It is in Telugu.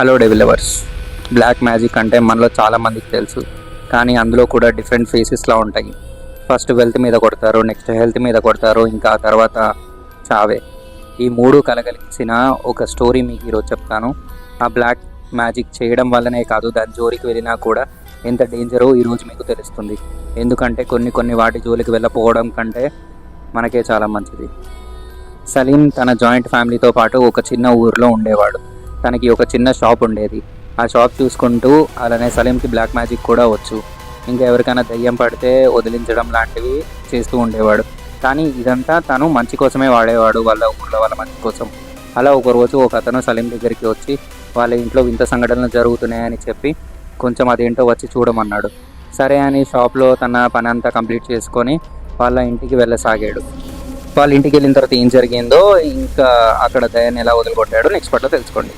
Hello devil lovers. Black magic అంటే మనలో చాలామందికి తెలుసు, కానీ అందులో కూడా డిఫరెంట్ ఫేసెస్లా ఉంటాయి. ఫస్ట్ వెల్త్ మీద కొడతారు, నెక్స్ట్ హెల్త్ మీద కొడతారు, ఇంకా తర్వాత చావే. ఈ మూడు కలగలిసిన ఒక స్టోరీ మీకు ఈరోజు చెప్తాను. ఆ బ్లాక్ మ్యాజిక్ చేయడం వల్లనే కాదు, దాని జోలికి వెళ్ళినా కూడా ఎంత డేంజరో ఈరోజు మీకు తెలుస్తుంది. ఎందుకంటే కొన్ని వాటి జోలికి వెళ్ళకపోవడం కంటే మనకే చాలా మంచిది. సలీం తన జాయింట్ ఫ్యామిలీతో పాటు ఒక చిన్న ఊరిలో ఉండేవాడు. తనకి ఒక చిన్న షాప్ ఉండేది. ఆ షాప్ చూసుకుంటూ అలానే సలీంకి బ్లాక్ మ్యాజిక్ కూడా వచ్చు. ఇంకా ఎవరికైనా దయ్యం పడితే వదిలించడం లాంటివి చేస్తూ ఉండేవాడు. కానీ ఇదంతా తను మంచి కోసమే వాడేవాడు, వాళ్ళ ఊళ్ళో వాళ్ళ మంచి కోసం. అలా ఒకరోజు ఒక అతను సలీం దగ్గరికి వచ్చి వాళ్ళ ఇంట్లో వింత సంఘటనలు జరుగుతున్నాయని చెప్పి కొంచెం అదేంటో వచ్చి చూడమన్నాడు. సరే అని షాప్లో తన పని అంతా కంప్లీట్ చేసుకొని వాళ్ళ ఇంటికి వెళ్ళసాగాడు. వాళ్ళ ఇంటికి వెళ్ళిన తర్వాత ఏం జరిగిందో, ఇంకా అక్కడ దయాన్ని ఎలా వదిలికొట్టాడో నెక్స్ట్ పార్ట్లో తెలుసుకోండి.